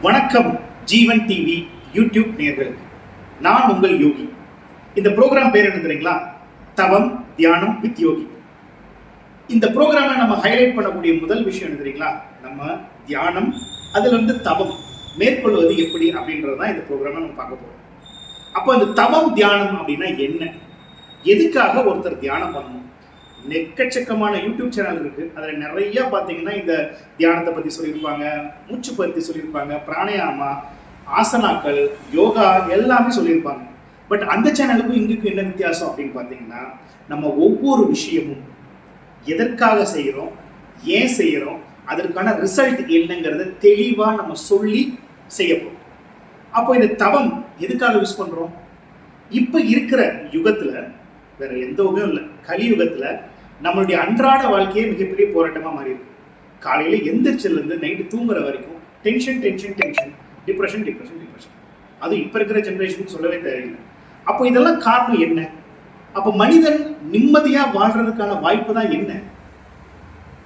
வணக்கம் ஜீவன் TV YouTube நேயர்களுக்கு. நான் உங்கள் யோகி. இந்த ப்ரோக்ராம் பேர் என்ன தெரியுங்களா? தவம் தியானம் வித் யோகி. இந்த ப்ரோக்ராமை நம்ம ஹைலைட் பண்ணக்கூடிய முதல் விஷயம் என்ன தெரியுங்களா? நம்ம தியானம், அதுல இருந்து தவம் மேற்கொள்வது எப்படி அப்படின்றது தான் இந்த ப்ரோக்ராமை நம்ம பார்க்க போறோம். அப்போ இந்த தவம் தியானம் அப்படின்னா என்ன, எதுக்காக ஒருத்தர் தியானம் பண்ணணும்? எக்கச்சக்கமான யூடியூப் சேனல் இருக்கு. அதில் நிறைய பார்த்தீங்கன்னா இந்த தியானத்தை பற்றி சொல்லியிருப்பாங்க, மூச்சு பற்றி சொல்லியிருப்பாங்க, பிராணாயாமா, ஆசனாக்கள், யோகா எல்லாமே சொல்லியிருப்பாங்க. பட் அந்த சேனலுக்கும் இங்குக்கும் என்ன வித்தியாசம் அப்படின்னு பார்த்தீங்கன்னா, நம்ம ஒவ்வொரு விஷயமும் எதற்காக செய்கிறோம், ஏன் செய்கிறோம், அதற்கான ரிசல்ட் என்னங்கிறத தெளிவாக நம்ம சொல்லி செய்யப்போம். அப்போ இந்த தவம் எதுக்காக யூஸ் பண்ணுறோம்? இப்போ இருக்கிற யுகத்தில் வேற எந்த உபயோகம் இல்லை. கலியுகத்தில் நம்மளுடைய அன்றாட வாழ்க்கையே மிகப்பெரிய போராட்டமாக மாறி இருக்கு. காலையில் எந்திரிச்சிலேருந்து நைட்டு தூங்குற வரைக்கும் tension tension tension, depression depression depression. அது இப்போ இருக்கிற ஜென்ரேஷனுக்கு சொல்லவே தேவையில்லை. அப்போ இதெல்லாம் காரணம் என்ன? அப்போ மனிதன் நிம்மதியாக வாழ்றதுக்கான வாய்ப்பு தான் என்ன?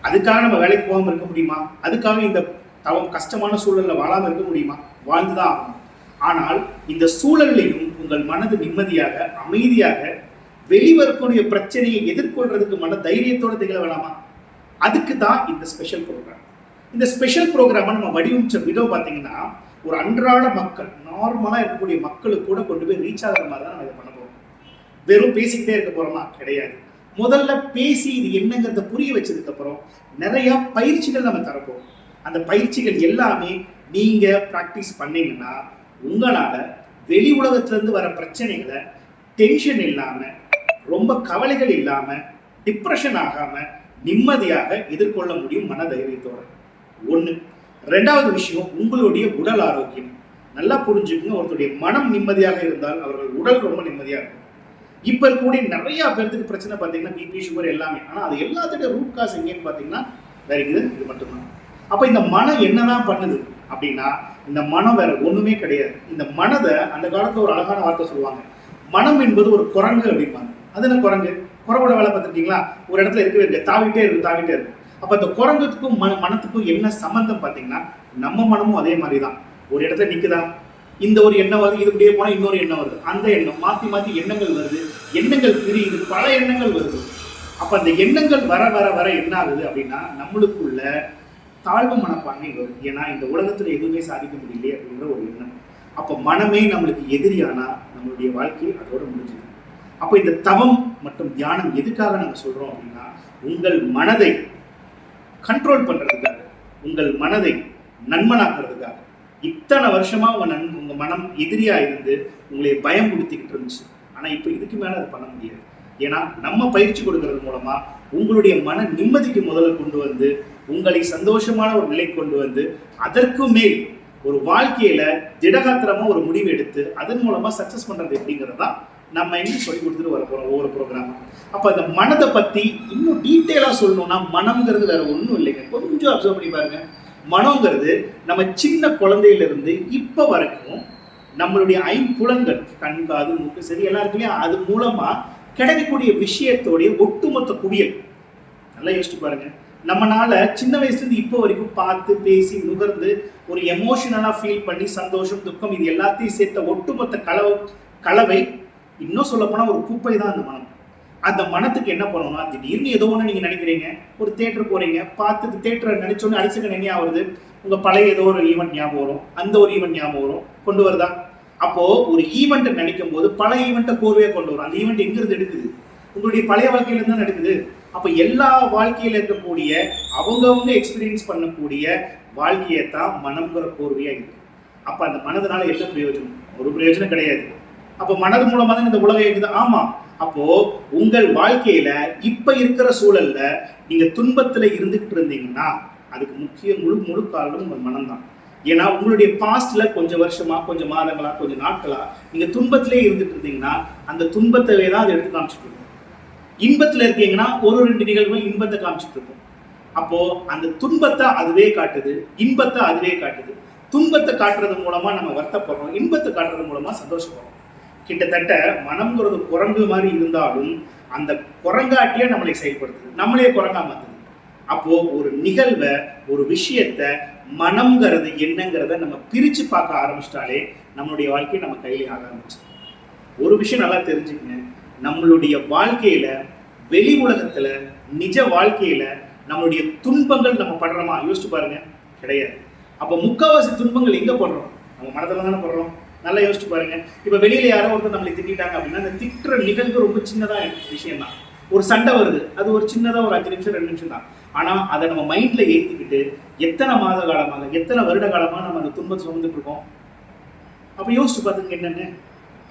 அதுக்காக நம்ம வேலைக்கு போகாமல் இருக்க முடியுமா? அதுக்காக இந்த தவம் கஷ்டமான சூழலில் வாழாமல் இருக்க முடியுமா? வாழ்ந்துதான் ஆகணும். ஆனால் இந்த சூழலிலும் உங்கள் மனது நிம்மதியாக அமைதியாக வெளிவரக்கூடிய பிரச்சனையை எதிர்கொள்றதுக்கு மன தைரியத்தோட திகழ வேணாமா? அதுக்கு தான் இந்த ஸ்பெஷல் ப்ரோக்ராம். இந்த ஸ்பெஷல் ப்ரோக்ராமை நம்ம வடிவமைச்ச விதம் பார்த்தீங்கன்னா, ஒரு அன்றாட மக்கள், நார்மலாக இருக்கக்கூடிய மக்களுக்கு கூட கொண்டு போய் ரீச் ஆகிற மாதிரி தான் நம்ம இதை பண்ண போகிறோம். வெறும் பேசிக்கிட்டே இருக்க போகிறோமா? கிடையாது. முதல்ல பேசி இது என்னங்கிறத புரிய வச்சதுக்கு அப்புறம் நிறைய பயிற்சிகள் நம்ம தரப்போம். அந்த பயிற்சிகள் எல்லாமே நீங்க ப்ராக்டிஸ் பண்ணீங்கன்னா உங்களால வெளி உலகத்திலிருந்து வர பிரச்சனைகளை டென்ஷன் இல்லாம, ரொம்ப கவலைகள் இல்லாம, டிப்ரெஷன் ஆகாம நிம்மதியாக எதிர்கொள்ள முடியும் மன தைரியத்தோட. ஒண்ணு. ரெண்டாவது விஷயம், உங்களுடைய உடல் ஆரோக்கியம். நல்லா புரிஞ்சுக்கங்க, ஒருத்தருடைய மனம் நிம்மதியாக இருந்தால் அவர்கள் உடல் ரொம்ப நிம்மதியாக இருக்கும். இப்ப இருக்கக்கூடிய நிறைய பேருக்கு பிரச்சனை பார்த்தீங்கன்னா பிபி, சுகர் எல்லாமே. ஆனா அது எல்லாத்துடைய ரூட் காஸ் எங்கேன்னு பார்த்தீங்கன்னா வேற இது மட்டும்தான். அப்ப இந்த மனம் என்னதான் பண்ணுது அப்படின்னா, இந்த மனம் வேற ஒண்ணுமே கிடையாது. இந்த மனதை அந்த காலத்துல ஒரு அழகான வார்த்தை சொல்லுவாங்க, மனம் என்பது ஒரு குரங்கு அப்படிம்பாங்க. அது என்ன குரங்கு? குரங்கோட வேலை பார்த்துருக்கீங்களா? ஒரு இடத்துல இருக்கவே இருக்கு, தாவிட்டே இருக்கு. அப்ப அந்த குரங்குக்கும் மனத்துக்கும் என்ன சம்பந்தம் பார்த்தீங்கன்னா, நம்ம மனமும் அதே மாதிரி தான். ஒரு இடத்துல நிக்குதா, இந்த ஒரு எண்ணம் வருது, இது இப்படியே போனா இன்னொரு எண்ணம் வருது, அந்த எண்ணம் மாத்தி மாத்தி எண்ணங்கள் வருது, எண்ணங்கள் பிரியுது, பல எண்ணங்கள் வருது. அப்ப அந்த எண்ணங்கள் வர வர வர என்ன ஆகுது அப்படின்னா, நம்மளுக்குள்ள தாழ்வு மனப்பான்மை வரும். ஏன்னா இந்த உலகத்துல எதுவுமே சாதிக்க முடியலையே அப்படிங்கிற ஒரு எண்ணம். அப்ப மனமே நம்மளுக்கு எதிரியானா நம்மளுடைய வாழ்க்கை அதோட முடிஞ்சுது. அப்ப இந்த தவம் மற்றும் தியானம் எதுக்காக நாங்க சொல்றோம் அப்படின்னா, உங்கள் மனதை கண்ட்ரோல் பண்றதுக்காக, உங்கள் மனதை நண்பனாக்குறதுக்காக. இத்தனை வருஷமா உங்க மனம் எதிரியா இருந்து உங்களை பயம் கொடுத்திக்கிட்டு இருந்துச்சு. ஆனா இப்ப இதுக்கு மேல அதை பண்ண முடியாது. ஏன்னா நம்ம பயிற்சி கொடுக்கறது மூலமா உங்களுடைய மன நிம்மதிக்கு முதல்ல கொண்டு வந்து உங்களை சந்தோஷமான ஒரு நிலை கொண்டு வந்து அதற்கு மேல் ஒரு வாழ்க்கையில திடகாத்திரமா ஒரு முடிவு எடுத்து அதன் மூலமா சக்சஸ் பண்றது எப்படிங்கிறதா நம்ம எங்க சொல்லி கொடுத்துட்டு வர போறோம் ஒவ்வொரு ப்ரோக்ராம். அப்ப அந்த மனதை பத்தி இன்னும் டீட்டெயிலா சொல்லணும்னா, மனம்ங்கிறது வேற ஒன்றும் இல்லைங்க. கொஞ்சம் அப்சர்வ் பண்ணி பாருங்க. மனம்ங்கிறது நம்ம சின்ன குழந்தையில இருந்து இப்ப வரைக்கும் நம்மளுடைய ஐம்புலன்கள், கண், காது, மூக்கு, சரி எல்லாம் இருக்கு இல்லையா, அது மூலமா கிடைக்கக்கூடிய விஷயத்தோடைய ஒட்டுமொத்த குவியல். நல்லா யோசிச்சு பாருங்க. நம்மளால சின்ன வயசுல இருந்து இப்போ வரைக்கும் பார்த்து பேசி நுகர்ந்து ஒரு எமோஷனலா ஃபீல் பண்ணி சந்தோஷம் துக்கம் இது எல்லாத்தையும் சேர்த்த ஒட்டுமொத்த கலவை, இன்னும் சொல்ல போனா ஒரு குப்பை தான் அந்த மனம். அந்த மனத்துக்கு என்ன பண்ணணும்னா, திடீர்னு ஏதோ ஒன்று நீங்க நினைக்கிறீங்க, ஒரு தியேட்டர் போறீங்க, பார்த்து தியேட்டர் நினைச்சோன்னு அடிச்சுக்க நினையா வருது, உங்க பழைய ஏதோ ஒரு ஈவெண்ட் ஞாபகம் வரும், அந்த ஒரு ஈவெண்ட் ஞாபகம் வரும், கொண்டு வருதா? அப்போ ஒரு ஈவெண்ட் நினைக்கும் போது பல ஈவெண்ட்டை கோர்வையா கொண்டு வரும். அந்த ஈவெண்ட் எங்கிருந்து எடுக்குது? உங்களுடைய பழைய வாழ்க்கையில இருந்து தான் எடுக்குது. அப்ப எல்லா வாழ்க்கையில இருக்கக்கூடிய அவங்கவுங்க எக்ஸ்பீரியன்ஸ் பண்ணக்கூடிய வாழ்க்கையை தான் மனம்ங்கிற கோர்வையா இருக்கு. அப்ப அந்த மனதுனால என்ன பிரயோஜனம்? ஒரு பிரயோஜனம் கிடையாது. அப்ப மனது மூலமா தான் இந்த உலகம் இருக்குது. ஆமா. அப்போ உங்கள் வாழ்க்கையில இப்ப இருக்கிற சூழல்ல நீங்க துன்பத்துல இருந்துகிட்டு இருந்தீங்கன்னா அதுக்கு முக்கிய முழு காரணம் உங்கள் மனம் தான். ஏன்னா உங்களுடைய பாஸ்ட்ல கொஞ்சம் வருஷமா, கொஞ்சம் மாதங்களா, கொஞ்சம் நாட்களா நீங்க துன்பத்திலே இருந்துட்டு இருந்தீங்கன்னா அந்த துன்பத்தவே தான் அதை எடுத்து காமிச்சிட்டு இருக்கும். இன்பத்துல இருக்கீங்கன்னா ஒரு ரெண்டு நிகழ்வுகள் இன்பத்தை காமிச்சிட்டு இருக்கும். அப்போ அந்த துன்பத்தை அதுவே காட்டுது, இன்பத்தை அதுவே காட்டுது. துன்பத்தை காட்டுறது மூலமா நம்ம வருத்தப்படுறோம், இன்பத்தை காட்டுறது மூலமா சந்தோஷப்படுறோம். கிட்டத்தட்ட மனம்ங்கிறது குரங்கு மாதிரி இருந்தாலும் அந்த குரங்காட்டியே நம்மளை செயல்படுத்துது, நம்மளே குரங்கா மாத்துது. அப்போ ஒரு நிகழ்வை, ஒரு விஷயத்த, மனம்ங்கிறது என்னங்கிறத நம்ம பிரிச்சு பார்க்க ஆரம்பிச்சிட்டாலே நம்மளுடைய வாழ்க்கையை நம்ம கையில ஆக ஆரம்பிச்சு. ஒரு விஷயம் நல்லா தெரிஞ்சுக்கங்க, நம்மளுடைய வாழ்க்கையில, வெளி உலகத்துல, நிஜ வாழ்க்கையில நம்மளுடைய துன்பங்கள் நம்ம படுறோமா? யோசிச்சு பாருங்க, கிடையாது. அப்போ முக்காவாசி துன்பங்கள் எங்க படுறோம்? நம்ம மனதில் தானே படுறோம். நல்லா யோசிச்சு பாருங்க. இப்ப வெளியில யாரோ ஒருத்தர் நம்மளை திட்டாங்க அப்படின்னா அந்த திட்டுற நிகழ்வு ரொம்ப சின்னதா விஷயம் தான். ஒரு சண்டை வருது, அது ஒரு சின்னதா ஒரு 5 நிமிஷம் 2 நிமிஷம் தான். ஆனா அதை நம்ம மைண்ட்ல ஏத்திக்கிட்டு எத்தனை மாத காலமாக, எத்தனை வருட காலமாக நம்ம அந்த துன்பத்தை சுமந்துட்டு இருக்கோம். அப்ப யோசிச்சு பார்த்துங்க என்னன்னு.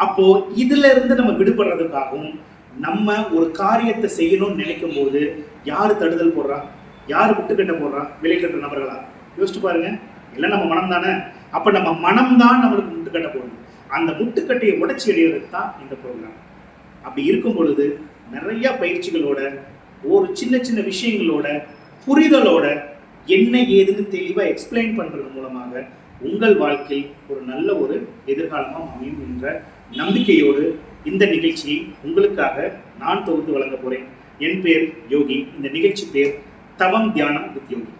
அப்போ இதுல இருந்து நம்ம விடுபடுறதுக்காகவும் நம்ம ஒரு காரியத்தை செய்யணும்னு நினைக்கும் போது யாரு தடுதல் போடுறா, யாரு முட்டுக்கட்டை போடுறா? வெளியில இருக்கிற நபர்களா? யோசிச்சு பாருங்க. எல்லாம் நம்ம மனம் தானே. அப்ப நம்ம மனம் தான் நம்மளுக்கு முட்டுக்கட்டை போடுது. அந்த முட்டுக்கட்டையை உடைச்சி எறியறதுக்கு தான் இந்த ப்ரோக்ராம். அப்படி இருக்கும் பொழுது நிறைய பயிற்சிகளோட, ஒரு சின்ன சின்ன விஷயங்களோட, புரிதலோட, என்ன ஏதுன்னு தெளிவா எக்ஸ்பிளைன் பண்றது மூலமாக உங்கள் வாழ்க்கையில் ஒரு நல்ல ஒரு எதிர்காலமா அமையும் என்ற நம்பிக்கையோடு இந்த நிகழ்ச்சியை உங்களுக்காக நான் தொகுத்து வழங்க போறேன். என் பேர் யோகி. இந்த நிகழ்ச்சி பேர் தவம் தியானம் வித் யோகி.